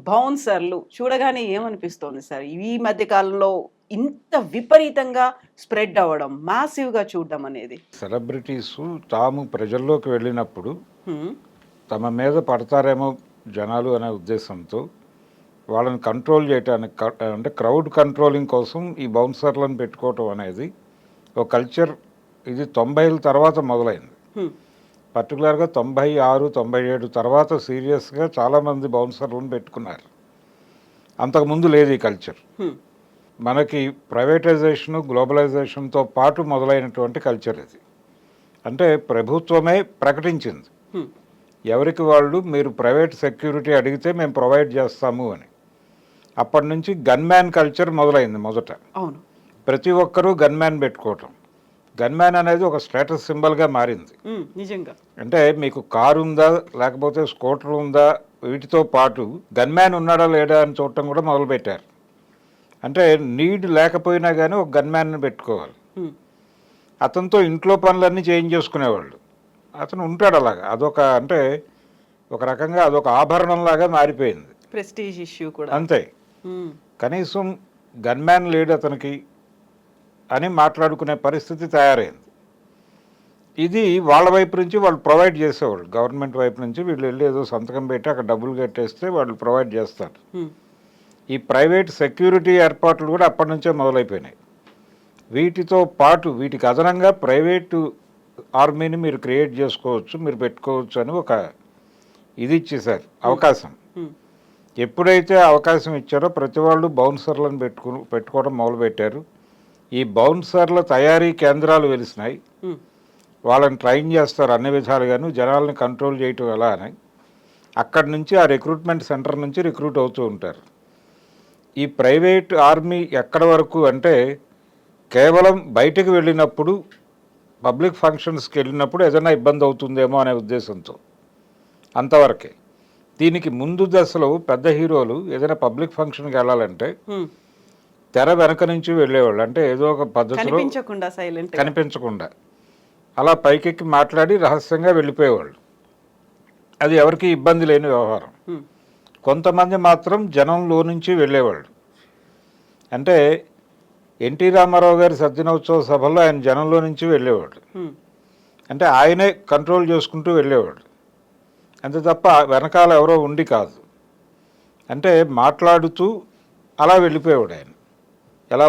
బౌన్సర్లు చూడగానే ఏమనిపిస్తోంది సార్? ఈ మధ్య కాలంలో ఇంత విపరీతంగా స్ప్రెడ్ అవ్వడం, మాసివ్‌గా చూడడం అనేది. సెలబ్రిటీసు తాము ప్రజల్లోకి వెళ్ళినప్పుడు హ్మ్. తమ మీద పడతారేమో జనాలు అనే ఉద్దేశంతో వాళ్ళని కంట్రోల్ చేయడానికి అంటే క్రౌడ్ కంట్రోలింగ్ కోసం ఈ బౌన్సర్లను పెట్టుకోవటం అనేది ఒక కల్చర్. ఇది 90ల తర్వాత మొదలైంది. హ్మ్. పర్టికులర్గా 96, 97 తర్వాత సీరియస్గా చాలామంది బౌన్సర్లను పెట్టుకున్నారు. అంతకుముందు లేదు ఈ కల్చర్. హ్మ్. మనకి ప్రైవేటైజేషను గ్లోబలైజేషన్తో పాటు మొదలైనటువంటి కల్చర్ ఇది. అంటే ప్రభుత్వమే ప్రకటించింది హ్మ్. ఎవరికి వాళ్ళు మీరు ప్రైవేట్ సెక్యూరిటీ అడిగితే మేము ప్రొవైడ్ చేస్తాము అని. అప్పటి నుంచి గన్మ్యాన్ కల్చర్ మొదలైంది మొదట. అవును. ప్రతి ఒక్కరూ గన్మ్యాన్ పెట్టుకోవటం. గన్మ్యాన్ అనేది ఒక స్టేటస్ సింబల్గా మారింది. నిజంగా. అంటే మీకు కారు ఉందా లేకపోతే స్కూటర్ ఉందా వీటితో పాటు గన్మ్యాన్ ఉన్నాడా లేడా అని చూడటం కూడా మొదలుపెట్టారు. అంటే నీడ్ లేకపోయినా కానీ ఒక గన్మ్యాన్ని పెట్టుకోవాలి. హ్మ్. అతనితో ఇంట్లో పనులన్నీ చేయించేసుకునేవాళ్ళు. అతను ఉంటాడు అలాగా. అదొక అంటే ఒక రకంగా అదొక ఆభరణంలాగా మారిపోయింది. ప్రెస్టీజ్ ఇష్యూ కూడా. అంతే. హ్మ్. కనీసం గన్మ్యాన్ లేడు అతనికి అని మాట్లాడుకునే పరిస్థితి తయారైంది. ఇది వాళ్ళ వైపు నుంచి వాళ్ళు ప్రొవైడ్ చేసేవాళ్ళు. గవర్నమెంట్ వైపు నుంచి వీళ్ళు వెళ్ళి ఏదో సంతకం పెట్టి అక్కడ డబ్బులు కట్టేస్తే వాళ్ళు ప్రొవైడ్ చేస్తారు. హ్మ్. ఈ ప్రైవేట్ సెక్యూరిటీ ఏర్పాట్లు కూడా అప్పటి నుంచే మొదలైపోయినాయి. వీటితో పాటు వీటికి అదనంగా ప్రైవేటు ఆర్మీని మీరు క్రియేట్ చేసుకోవచ్చు, మీరు పెట్టుకోవచ్చు అని ఒక ఇది ఇచ్చేశారు అవకాశం. హ్మ్. ఎప్పుడైతే అవకాశం ఇచ్చారో ప్రతి వాళ్ళు బౌన్సర్లను పెట్టుకోవడం మొదలుపెట్టారు. ఈ బౌన్సర్ల తయారీ కేంద్రాలు వెలిసినాయి. హ్మ్. వాళ్ళని ట్రైన్ చేస్తారు అన్ని విధాలుగాను, జనాల్ని కంట్రోల్ చేయటం ఎలా అని. అక్కడి నుంచి ఆ రిక్రూట్మెంట్ సెంటర్ నుంచి రిక్రూట్ అవుతూ ఉంటారు. ఈ ప్రైవేట్ ఆర్మీ ఎక్కడి వరకు అంటే కేవలం బయటకు వెళ్ళినప్పుడు పబ్లిక్ ఫంక్షన్స్కి వెళ్ళినప్పుడు ఏదైనా ఇబ్బంది అవుతుందేమో అనే ఉద్దేశంతో అంతవరకే. దీనికి ముందు దశలో పెద్ద హీరోలు ఏదైనా పబ్లిక్ ఫంక్షన్కి వెళ్ళాలంటే హ్మ్. తెర వెనక నుంచి వెళ్ళేవాళ్ళు. అంటే ఏదో ఒక పద్ధతిలో కనిపించకుండా సైలెంట్. కనిపించకుండా అలా పైకెక్కి మాట్లాడి రహస్యంగా వెళ్ళిపోయేవాళ్ళు. అది ఎవరికి ఇబ్బంది లేని వ్యవహారం. హ్మ్. కొంతమంది మాత్రం జనంలో నుంచి వెళ్ళేవాళ్ళు. అంటే ఎన్టీ రామారావు గారి సద్దినోత్సవ సభల్లో ఆయన జనంలో నుంచి వెళ్ళేవాడు. హ్మ్. అంటే ఆయనే కంట్రోల్ చేసుకుంటూ వెళ్ళేవాడు. అంతే తప్ప వెనకాల ఎవరో ఉండి కాదు. అంటే మాట్లాడుతూ అలా వెళ్ళిపోయేవాడు ఆయన. ఎలా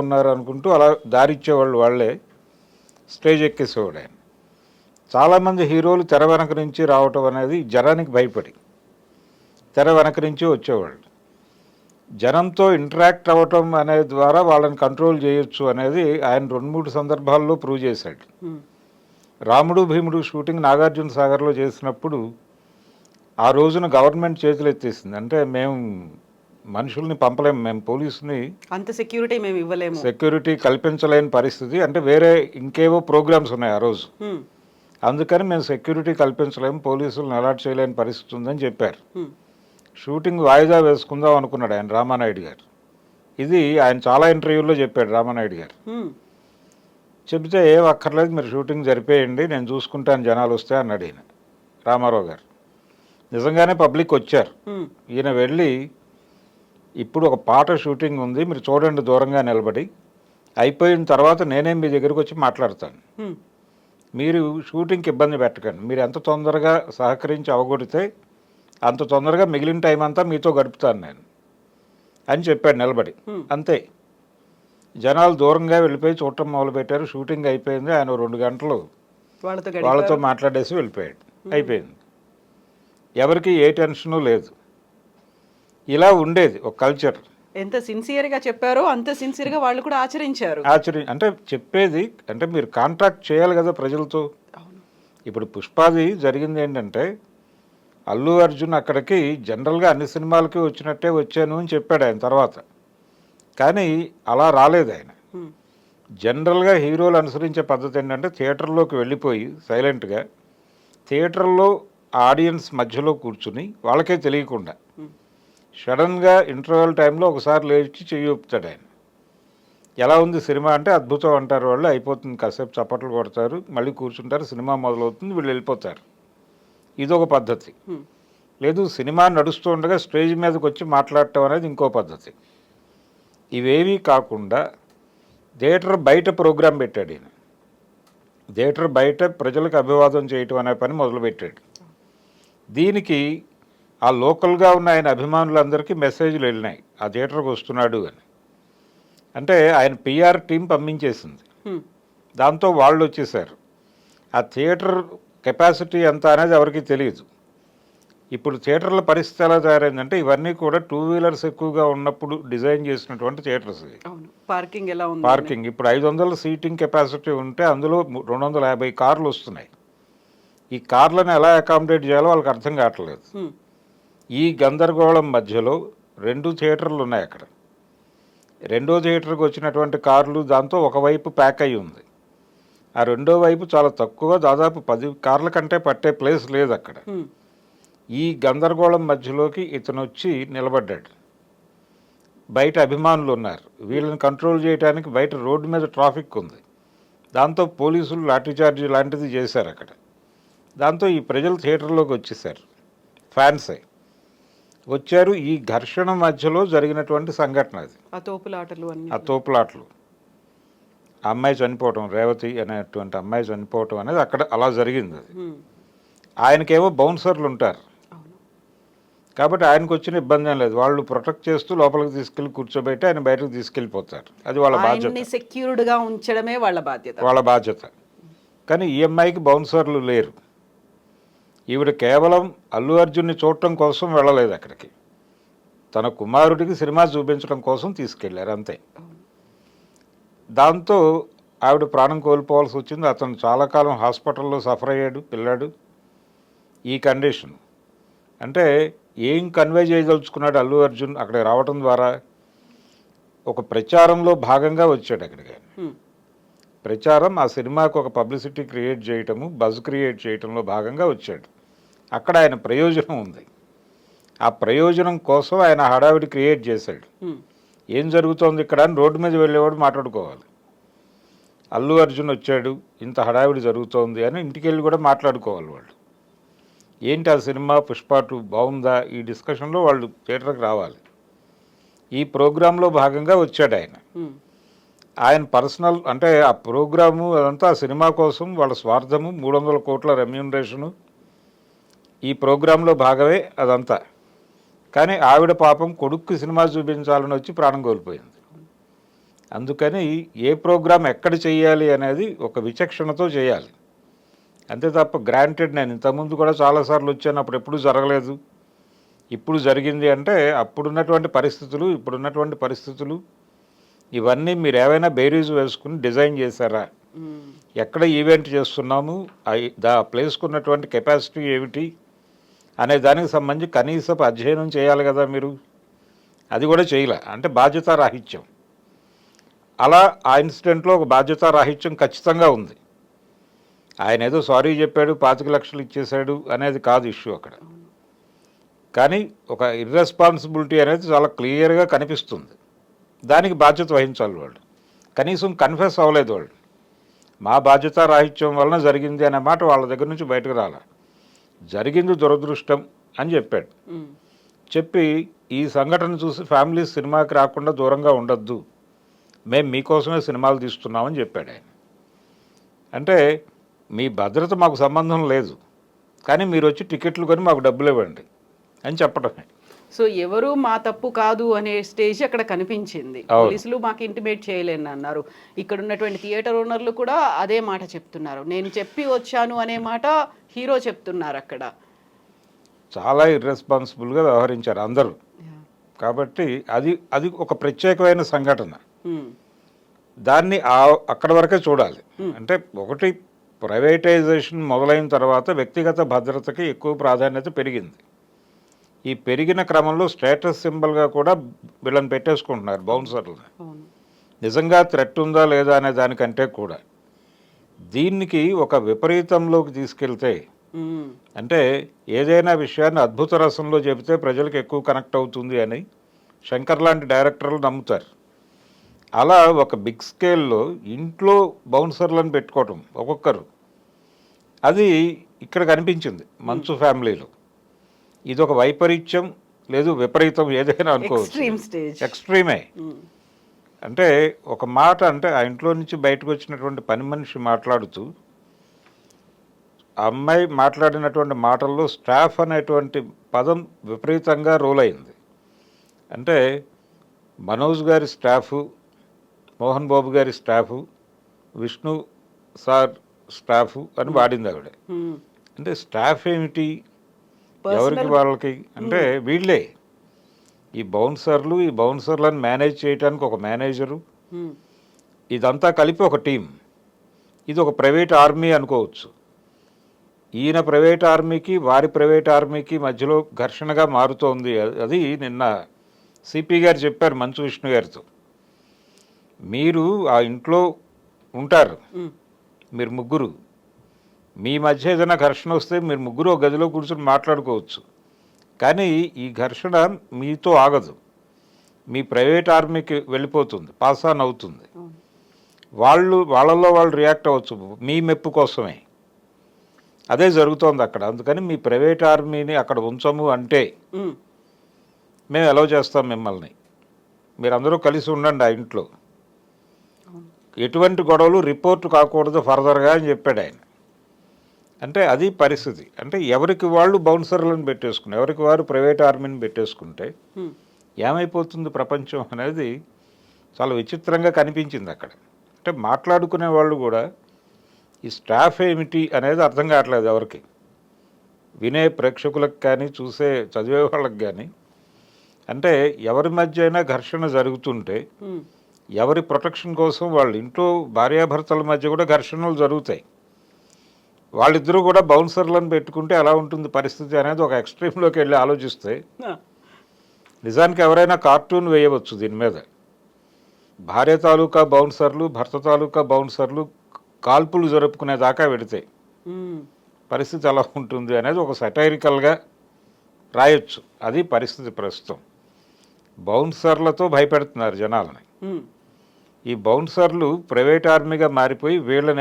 ఉన్నారు అనుకుంటూ అలా దారిచ్చేవాళ్ళు వాళ్ళే. స్టేజ్ ఎక్కేసేవాడు ఆయన. చాలామంది హీరోలు తెర వెనక నుంచి రావటం అనేది జనానికి భయపడి తెర వెనక నుంచి వచ్చేవాళ్ళు. జనంతో ఇంటరాక్ట్ అవ్వటం అనే ద్వారా వాళ్ళని కంట్రోల్ చేయొచ్చు అనేది ఆయన 2-3 సందర్భాల్లో ప్రూవ్ చేశాడు. హ్మ్. రాముడు భీముడు షూటింగ్ నాగార్జున సాగర్లో చేసినప్పుడు ఆ రోజున గవర్నమెంట్ చేతులు ఎత్తేసింది. అంటే మేము మనుషుల్ని పంపలేము, మేము పోలీసుని అంత సెక్యూరిటీ మేము ఇవ్వలేము. సెక్యూరిటీ కల్పించలేని పరిస్థితి. అంటే వేరే ఇంకేవో ప్రోగ్రామ్స్ ఉన్నాయి ఆ రోజు. హ్మ్. అందుకని మేము సెక్యూరిటీ కల్పించలేము, పోలీసులను అలాట్ చేయలేని పరిస్థితి ఉందని చెప్పారు. హ్మ్. షూటింగ్ వాయిదా వేసుకుందాం అనుకున్నాడు ఆయన రామానాయుడు గారు. ఇది ఆయన చాలా ఇంటర్వ్యూల్లో చెప్పాడు రామానాయుడు గారు. హ్మ్. చెబితే ఏం అక్కర్లేదు మీరు షూటింగ్ జరిపేయండి నేను చూసుకుంటాను జనాలు వస్తే అన్నాడు ఈయన రామారావు గారు. నిజంగానే పబ్లిక్ వచ్చారు. హ్మ్. ఈయన వెళ్ళి ఇప్పుడు ఒక పాట షూటింగ్ ఉంది మీరు చూడండి దూరంగా నిలబడి, అయిపోయిన తర్వాత నేనే మీ దగ్గరికి వచ్చి మాట్లాడతాను, హ్మ్. మీరు షూటింగ్కి ఇబ్బంది పెట్టకండి, మీరు ఎంత తొందరగా సహకరించి అవగొడితే అంత తొందరగా మిగిలిన టైం అంతా మీతో గడుపుతాను నేను అని చెప్పాడు నిలబడి. హ్మ్. అంతే. జనాలు దూరంగా వెళ్ళిపోయి చూడటం మొదలుపెట్టారు. షూటింగ్ అయిపోయింది. ఆయన 2 గంటలు వాళ్ళతో వాళ్ళతో గడిపారు. మాట్లాడేసి వెళ్ళిపోయాడు. అయిపోయింది. ఎవరికి ఏ టెన్షను లేదు. ఇలా ఉండేది ఒక కల్చర్. ఎంత సిన్సియర్‌గా చెప్పారో అంత సిన్సియర్‌గా వాళ్ళు కూడా ఆచరించారు. అంటే చెప్పేది అంటే మీరు కాంట్రాక్ట్ చేయాలి కదా ప్రజలతో. అవును. ఇప్పుడు పుష్పాది జరిగింది ఏంటంటే అల్లు అర్జున్ అక్కడికి జనరల్గా అన్ని సినిమాలకి వచ్చినట్టే వచ్చాను అని చెప్పాడు ఆయన తర్వాత. కానీ అలా రాలేదు ఆయన. హ్మ్. జనరల్గా హీరోలు అనుసరించే పద్ధతి ఏంటంటే థియేటర్లోకి వెళ్ళిపోయి సైలెంట్గా థియేటర్లో ఆడియన్స్ మధ్యలో కూర్చుని వాళ్ళకే తెలియకుండా హ్మ్. సడన్గా ఇంటర్వెల్ టైంలో ఒకసారి లేచి చెయ్యి ఊపుతాడు ఆయన. ఎలా ఉంది సినిమా అంటే అద్భుతం అంటారు వాళ్ళు, అయిపోతుంది కాసేపు చప్పట్లు కొడతారు మళ్ళీ కూర్చుంటారు సినిమా మొదలవుతుంది వీళ్ళు వెళ్ళిపోతారు. ఇదొక పద్ధతి. హ్మ్. లేదు సినిమా నడుస్తూ ఉండగా స్టేజ్ మీదకి వచ్చి మాట్లాడటం అనేది ఇంకో పద్ధతి. ఇవేవీ కాకుండా థియేటర్ బయట ప్రోగ్రాం పెట్టాడు ఈయన. థియేటర్ బయట ప్రజలకు అభివాదం చేయటం అనే పని మొదలుపెట్టాడు. దీనికి ఆ లోకల్గా ఉన్న ఆయన అభిమానులందరికీ మెసేజ్లు వెళ్ళినాయి, ఆ థియేటర్కి వస్తున్నాడు అని. అంటే ఆయన పిఆర్ టీం పంపించేసింది. దాంతో వాళ్ళు వచ్చేసారు. ఆ థియేటర్ కెపాసిటీ ఎంత అనేది ఎవరికి తెలియదు. ఇప్పుడు థియేటర్ల పరిస్థితి ఎలా తయారైందంటే ఇవన్నీ కూడా 2 వీలర్స్ ఎక్కువగా ఉన్నప్పుడు డిజైన్ చేసినటువంటి థియేటర్స్. పార్కింగ్ ఎలా ఉంది? పార్కింగ్ ఇప్పుడు 500 సీటింగ్ కెపాసిటీ ఉంటే అందులో 250 కార్లు వస్తున్నాయి. ఈ కార్లను ఎలా అకామిడేట్ చేయాలో వాళ్ళకి అర్థం కావట్లేదు. ఈ గందరగోళం మధ్యలో 2 థియేటర్లు ఉన్నాయి అక్కడ. 2వ థియేటర్కి వచ్చినటువంటి కార్లు దాంతో ఒకవైపు ప్యాక్ అయి ఉంది. ఆ 2వ వైపు చాలా తక్కువ, దాదాపు 10 కార్ల కంటే పట్టే ప్లేస్ లేదు అక్కడ. ఈ గందరగోళం మధ్యలోకి ఇతను వచ్చి నిలబడ్డాడు. బయట అభిమానులు ఉన్నారు, వీళ్ళని కంట్రోల్ చేయడానికి బయట రోడ్డు మీద ట్రాఫిక్ ఉంది. దాంతో పోలీసులు లాఠీచార్జీ లాంటిది చేశారు అక్కడ. దాంతో ఈ ప్రజలు థియేటర్లోకి వచ్చేసారు, ఫ్యాన్సే వచ్చారు. ఈ ఘర్షణ మధ్యలో జరిగినటువంటి సంఘటన అది. ఆ తోపులాటలు, ఆ అమ్మాయి చనిపోవటం, రేవతి అనేటువంటి అమ్మాయి చనిపోవటం అనేది అక్కడ అలా జరిగింది. అది ఆయనకేమో బౌన్సర్లు ఉంటారు కాబట్టి ఆయనకు వచ్చిన ఇబ్బంది ఏం లేదు. వాళ్ళు ప్రొటెక్ట్ చేస్తూ లోపలికి తీసుకెళ్లి కూర్చోబెట్టి ఆయన బయటకు తీసుకెళ్ళిపోతారు. అది వాళ్ళ బాధ్యత, సెక్యూర్డ్గా ఉంచడమే వాళ్ళ బాధ్యత. కానీ ఈ అమ్మాయికి బౌన్సర్లు లేరు. ఈవిడ కేవలం అల్లు అర్జున్ని చూడటం కోసం వెళ్ళలేదు అక్కడికి, తన కుమారుడికి సినిమా చూపించడం కోసం తీసుకెళ్లారు అంతే. దాంతో ఆవిడ ప్రాణం కోల్పోవాల్సి వచ్చింది. అతను చాలా కాలం హాస్పిటల్లో సఫర్ అయ్యాడు పిల్లాడు. ఈ కండిషన్ అంటే ఏం కన్వే చేయదలుచుకున్నాడు అల్లు అర్జున్ అక్కడికి రావటం ద్వారా? ఒక ప్రచారంలో భాగంగా వచ్చాడు అక్కడికి. ప్రచారం, ఆ సినిమాకు ఒక పబ్లిసిటీ క్రియేట్ చేయటము, బజ్ క్రియేట్ చేయటంలో భాగంగా వచ్చాడు. అక్కడ ఆయన ప్రయోజనం ఉంది. ఆ ప్రయోజనం కోసం ఆయన హడావిడి క్రియేట్ చేశాడు. ఏం జరుగుతోంది ఇక్కడ అని రోడ్డు మీద వెళ్ళేవాడు మాట్లాడుకోవాలి. అల్లు అర్జున్ వచ్చాడు, ఇంత హడావిడి జరుగుతోంది అని ఇంటికి వెళ్ళి కూడా మాట్లాడుకోవాలి వాళ్ళు. ఏంటి ఆ సినిమా పుష్ప 2 బాగుందా, ఈ డిస్కషన్లో వాళ్ళు థియేటర్కి రావాలి. ఈ ప్రోగ్రాంలో భాగంగా వచ్చాడు ఆయన. ఆయన పర్సనల్ అంటే ఆ ప్రోగ్రాము అదంతా ఆ సినిమా కోసం వాళ్ళ స్వార్థము, 300 కోట్ల రెమ్యూనరేషను ఈ ప్రోగ్రాంలో భాగమే అదంతా. కానీ ఆవిడ పాపం కొడుక్కి సినిమా చూపించాలని వచ్చి ప్రాణం కోల్పోయింది. అందుకని ఏ ప్రోగ్రాం ఎక్కడ చేయాలి అనేది ఒక విచక్షణతో చేయాలి అంతే తప్ప గ్రాంటెడ్. నేను ఇంతకుముందు కూడా చాలాసార్లు వచ్చాను, అప్పుడు ఎప్పుడూ జరగలేదు, ఇప్పుడు జరిగింది అంటే అప్పుడున్నటువంటి పరిస్థితులు ఇప్పుడున్నటువంటి పరిస్థితులు ఇవన్నీ మీరు ఏవైనా బేరీజ్ వేసుకుని డిజైన్ చేశారా? ఎక్కడ ఈవెంట్ చేస్తున్నాము, ఆ ప్లేస్కు ఉన్నటువంటి కెపాసిటీ ఏమిటి అనే దానికి సంబంధించి కనీసపు అధ్యయనం చేయాలి కదా మీరు. అది కూడా చేయలే, అంటే బాధ్యతారాహిత్యం. అలా ఆ ఇన్సిడెంట్లో ఒక బాధ్యతారాహిత్యం ఖచ్చితంగా ఉంది. ఆయన ఏదో సారీ చెప్పాడు, 25 లక్షలు ఇచ్చేశాడు అనేది కాదు ఇష్యూ అక్కడ. కానీ ఒక ఇర్రెస్పాన్సిబిలిటీ అనేది చాలా క్లియర్గా కనిపిస్తుంది. దానికి బాధ్యత వహించాలి వాళ్ళు. కనీసం కన్ఫెస్ అవ్వలేదు వాళ్ళు. మా బాధ్యతారాహిత్యం వలన జరిగింది అనే మాట వాళ్ళ దగ్గర నుంచి బయటకు రాలే. జరిగింది దురదృష్టం అని చెప్పాడు. చెప్పి ఈ సంఘటన చూసి ఫ్యామిలీస్ సినిమాకి రాకుండా దూరంగా ఉండొద్దు, మేము మీకోసమే సినిమాలు తీస్తున్నామని చెప్పాడు ఆయన. అంటే మీ భద్రత మాకు సంబంధం లేదు, కానీ మీరు వచ్చి టికెట్లు కొని మాకు డబ్బులు ఇవ్వండి అని చెప్పడమే. సో ఎవరు మా తప్పు కాదు అనే స్టేజ్ అక్కడ కనిపించింది. పోలీసులు మాకు ఇంటిమేట్ చేయలేని అన్నారు. ఇక్కడ ఉన్నటువంటి థియేటర్ ఓనర్లు కూడా అదే మాట చెప్తున్నారు. నేను చెప్పి వచ్చాను అనే మాట హీరో చెప్తున్నారు. అక్కడ చాలా ఇర్రెస్పాన్సిబుల్గా వ్యవహరించారు అందరూ. కాబట్టి అది ఒక ప్రత్యేకమైన సంఘటన. దాన్ని అక్కడ వరకే చూడాలి. అంటే ఒకటి ప్రైవేటైజేషన్ మొదలైన తర్వాత వ్యక్తిగత భద్రతకి ఎక్కువ ప్రాధాన్యత పెరిగింది. ఈ పెరిగిన క్రమంలో స్టేటస్ సింబల్గా కూడా వీళ్ళని పెట్టేసుకుంటున్నారు బౌన్సర్లు. నిజంగా థ్రెట్ ఉందా లేదా అనే దానికంటే కూడా దీనికి ఒక విపరీతంలోకి తీసుకెళ్తే, అంటే ఏదైనా విషయాన్ని అద్భుత రసంలో చెబితే ప్రజలకు ఎక్కువ కనెక్ట్ అవుతుంది అని శంకర్ లాంటి డైరెక్టర్లు నమ్ముతారు. అలా ఒక బిగ్ స్కేల్లో ఇంట్లో బౌన్సర్లను పెట్టుకోవటం ఒక్కొక్కరు, అది ఇక్కడ కనిపించింది మంచు ఫ్యామిలీలో. ఇది ఒక వైపరీత్యం లేదు విపరీతం ఏదైనా అనుకోవచ్చు, ఎక్స్ట్రీమ్ స్టేజ్. ఎక్స్ట్రీమే. అంటే ఒక మాట అంటే ఆ ఇంట్లో నుంచి బయటకు వచ్చినటువంటి పని మనిషి మాట్లాడుతూ ఆ అమ్మాయి మాట్లాడినటువంటి మాటల్లో స్టాఫ్ అనేటువంటి పదం విపరీతంగా రోల్ అయింది. అంటే మనోజ్ గారి స్టాఫు, మోహన్ బాబు గారి స్టాఫు, విష్ణు సార్ స్టాఫు అని వాడింది ఆవిడ. అంటే స్టాఫ్ ఏమిటి, ఎవరికి వాళ్ళకి అంటే వీళ్ళే ఈ బౌన్సర్లను మేనేజ్ చేయడానికి ఒక మేనేజరు, ఇదంతా కలిపి ఒక టీం. ఇది ఒక ప్రైవేట్ ఆర్మీ అనుకోవచ్చు. ఈయన ప్రైవేట్ ఆర్మీకి వారి ప్రైవేట్ ఆర్మీకి మధ్యలో ఘర్షణగా మారుతోంది. అది నిన్న సిపి గారు చెప్పారు మంచు విష్ణు గారితో. మీరు ఆ ఇంట్లో ఉంటారు, మీరు ముగ్గురు, మీ మధ్య ఏదైనా ఘర్షణ వస్తే మీరు ముగ్గురు ఒక గదిలో కూర్చొని మాట్లాడుకోవచ్చు. కానీ ఈ ఘర్షణ మీతో ఆగదు, మీ ప్రైవేట్ ఆర్మీకి వెళ్ళిపోతుంది, పాస్ ఆన్ అవుతుంది. వాళ్ళల్లో వాళ్ళు రియాక్ట్ అవ్వచ్చు మీ మెప్పు కోసమే. అదే జరుగుతోంది అక్కడ. అందుకని మీ ప్రైవేట్ ఆర్మీని అక్కడ ఉంచము అంటే మేము అలౌ చేస్తాం మిమ్మల్ని, మీరందరూ కలిసి ఉండండి ఆ ఇంట్లో, ఎటువంటి గొడవలు రిపోర్ట్ కాకూడదు ఫర్దర్గా అని చెప్పాడు ఆయన. అంటే అది పరిస్థితి. అంటే ఎవరికి వాళ్ళు బౌన్సర్లను పెట్టేసుకుని ఎవరికి వారు ప్రైవేట్ ఆర్మీని పెట్టేసుకుంటే ఏమైపోతుంది ప్రపంచం అనేది చాలా విచిత్రంగా కనిపించింది అక్కడ. అంటే మాట్లాడుకునే వాళ్ళు కూడా ఈ స్టాఫ్ ఏమిటి అనేది అర్థం కావట్లేదు ఎవరికి, వినే ప్రేక్షకులకు కానీ చదివే వాళ్ళకి కానీ. అంటే ఎవరి మధ్య అయినా ఘర్షణ జరుగుతుంటే ఎవరి ప్రొటెక్షన్ కోసం వాళ్ళు ఇంట్లో భార్యాభర్తల మధ్య కూడా ఘర్షణలు జరుగుతాయి. వాళ్ళిద్దరూ కూడా బౌన్సర్లను పెట్టుకుంటే ఎలా ఉంటుంది పరిస్థితి అనేది ఒక ఎక్స్ట్రీమ్లోకి వెళ్ళి ఆలోచిస్తే నిజానికి ఎవరైనా కార్టూన్ వేయవచ్చు దీని మీద. భార్య తాలూకా బౌన్సర్లు, భర్త తాలూకా బౌన్సర్లు కాల్పులు జరుపుకునేదాకా వెడితాయి, పరిస్థితి ఎలా ఉంటుంది అనేది ఒక సటైరికల్గా రాయొచ్చు. అది పరిస్థితి ప్రస్తుతం. బౌన్సర్లతో భయపెడుతున్నారు జనాలని. ఈ బౌన్సర్లు ప్రైవేట్ ఆర్మీగా మారిపోయి వీళ్ళ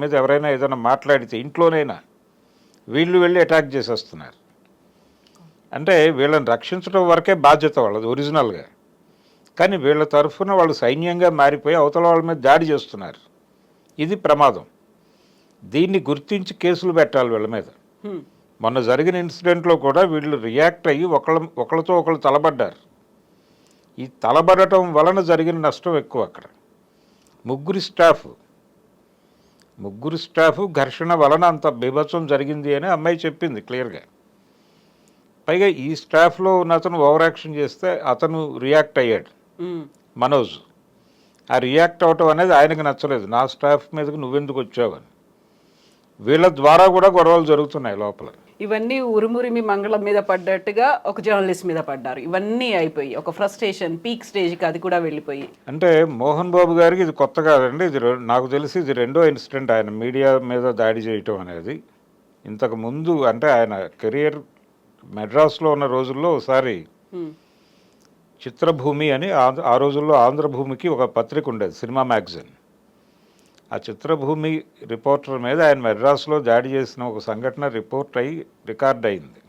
మీద ఎవరైనా ఏదైనా మాట్లాడితే ఇంట్లోనైనా వీళ్ళు వెళ్ళి అటాక్ చేసేస్తున్నారు. అంటే వీళ్ళని రక్షించడం వరకే బాధ్యత వాళ్ళది ఒరిజినల్గా. కానీ వీళ్ళ తరఫున వాళ్ళు సైన్యంగా మారిపోయి అవతల వాళ్ళ మీద దాడి చేస్తున్నారు. ఇది ప్రమాదం. దీన్ని గుర్తించి కేసులు పెట్టాలి వీళ్ళ మీద. మొన్న జరిగిన ఇన్సిడెంట్లో కూడా వీళ్ళు రియాక్ట్ అయ్యి ఒకళ్ళతో ఒకళ్ళు తలబడ్డారు. ఈ తలబడటం వలన జరిగిన నష్టం ఎక్కువ అక్కడ. ముగ్గురు స్టాఫ్ ఘర్షణ వలన అంత బీభత్సం జరిగింది అని అమ్మాయి చెప్పింది క్లియర్గా. పైగా ఈ స్టాఫ్లో ఉన్న అతను ఓవర్ యాక్షన్ చేస్తే అతను రియాక్ట్ అయ్యాడు మనోజ్. ఆ రియాక్ట్ అవటం అనేది ఆయనకు నచ్చలేదు. నా స్టాఫ్ మీదకి నువ్వెందుకు వచ్చావని. వీళ్ళ ద్వారా కూడా గొడవలు జరుగుతున్నాయి లోపల. ఇవన్నీ ఉరుమురిమి మంగళం మీద పడ్డట్టుగా ఒక జర్నలిస్ట్ మీద పడ్డారు. ఇవన్నీ అయిపోయి ఒక ఫ్రస్ట్రేషన్ పీక్ స్టేజ్కి అది కూడా వెళ్ళిపోయి. అంటే మోహన్ బాబు గారికి ఇది కొత్త కాదండి. ఇది నాకు తెలిసి ఇది రెండో ఇన్సిడెంట్ ఆయన మీడియా మీద దాడి చేయటం అనేది. ఇంతకు ముందు అంటే ఆయన కెరియర్ మెడ్రాస్లో ఉన్న రోజుల్లో ఒకసారి చిత్రభూమి అని ఆ రోజుల్లో ఆంధ్రభూమికి ఒక పత్రిక ఉండేది, సినిమా మ్యాగజైన్. ఆ చిత్రభూమి రిపోర్టర్ మీద ఆయన మెడ్రాస్లో దాడి చేసిన ఒక సంఘటన రిపోర్ట్ అయ్యి రికార్డ్ అయింది.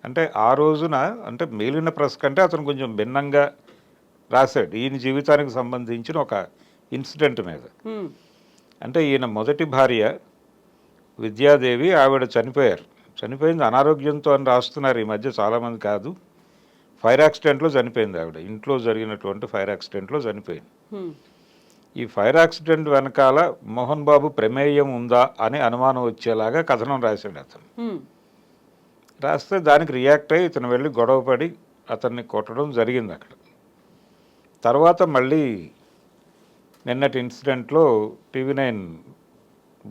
అంటే ఆ రోజున అంటే మిగిలిన ప్రెస్ కంటే అతను కొంచెం భిన్నంగా రాశాడు ఈయన జీవితానికి సంబంధించిన ఒక ఇన్సిడెంట్ మీద. అంటే ఈయన మొదటి భార్య విద్యాదేవి, ఆవిడ చనిపోయింది అనారోగ్యంతో అని రాస్తున్నారు ఈ మధ్య చాలామంది. కాదు, ఫైర్ యాక్సిడెంట్లో చనిపోయింది ఆవిడ. ఇంట్లో జరిగినటువంటి ఫైర్ యాక్సిడెంట్లో చనిపోయింది. ఈ ఫైర్ యాక్సిడెంట్ వెనకాల మోహన్ బాబు ప్రమేయం ఉందా అని అనుమానం వచ్చేలాగా కథనం రాశాడు అతను. రాస్తే దానికి రియాక్ట్ అయ్యి ఇతను వెళ్ళి గొడవపడి అతన్ని కొట్టడం జరిగింది అక్కడ. తర్వాత మళ్ళీ నిన్నటి ఇన్సిడెంట్లో TV9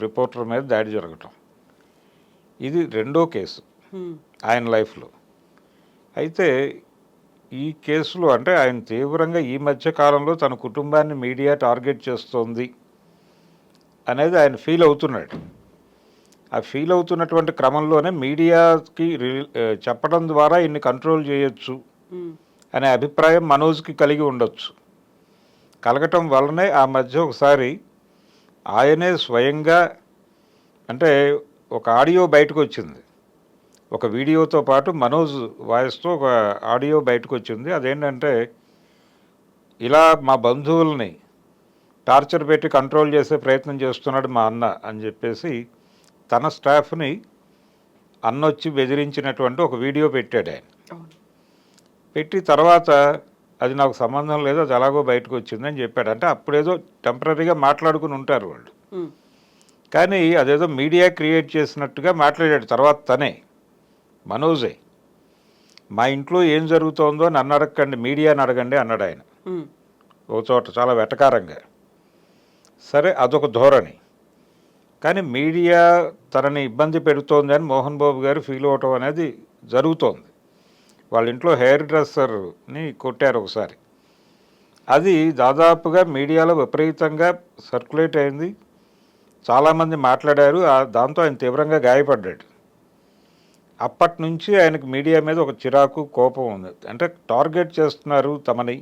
రిపోర్టర్ మీద దాడి జరగటం. ఇది రెండో కేసు ఆయన లైఫ్లో. అయితే ఈ కేసులో అంటే ఆయన తీవ్రంగా ఈ మధ్య కాలంలో తన కుటుంబాన్ని మీడియా టార్గెట్ చేస్తోంది అనేది ఆయన ఫీల్ అవుతున్నాడు. ఆ ఫీల్ అవుతున్నటువంటి క్రమంలోనే మీడియాకి చెప్పడం ద్వారా ఇన్ని కంట్రోల్ చేయొచ్చు అనే అభిప్రాయం మనోజ్కి కలిగి ఉండొచ్చు. కలగటం వల్లనే ఆ మధ్య ఒకసారి ఆయనే స్వయంగా అంటే ఒక ఆడియో బయటకు వచ్చింది. ఒక వీడియోతో పాటు మనోజ్ వాయిస్తో ఒక ఆడియో బయటకు వచ్చింది. అదేంటంటే, ఇలా మా బంధువుల్ని టార్చర్ పెట్టి కంట్రోల్ చేసే ప్రయత్నం చేస్తున్నాడు మా అన్న అని చెప్పేసి తన స్టాఫ్ని అన్నొచ్చి బెదిరించినటువంటి ఒక వీడియో పెట్టాడు ఆయన. అవును. పెట్టి తర్వాత అది నాకు సంబంధం లేదు, అది ఎలాగో బయటకు వచ్చిందని చెప్పాడు. అంటే అప్పుడేదో టెంపరీగా మాట్లాడుకుని ఉంటారు వాళ్ళు, ఉమ్, కానీ అదేదో మీడియా క్రియేట్ చేసినట్టుగా మాట్లాడాడు తర్వాత తనే, మనోజే. మా ఇంట్లో ఏం జరుగుతోందో నన్ను అడగండి, మీడియాని అడగండి అన్నాడు ఆయన ఉమ్, ఓ చోట చాలా వెటకారంగా. సరే, అదొక ధోరణి. కానీ మీడియా తనని ఇబ్బంది పెడుతోంది అని మోహన్ బాబు గారు ఫీల్ అవటం అనేది జరుగుతోంది. వాళ్ళ ఇంట్లో హెయిర్ డ్రెస్సర్ని కొట్టారు ఒకసారి. అది దాదాపుగా మీడియాలో విపరీతంగా సర్క్యులేట్ అయింది, చాలామంది మాట్లాడారు. దాంతో ఆయన తీవ్రంగా గాయపడ్డాడు. అప్పటి నుంచి ఆయనకు మీడియా మీద ఒక చిరాకు, కోపం ఉంది. అంటే టార్గెట్ చేస్తున్నారు తమని,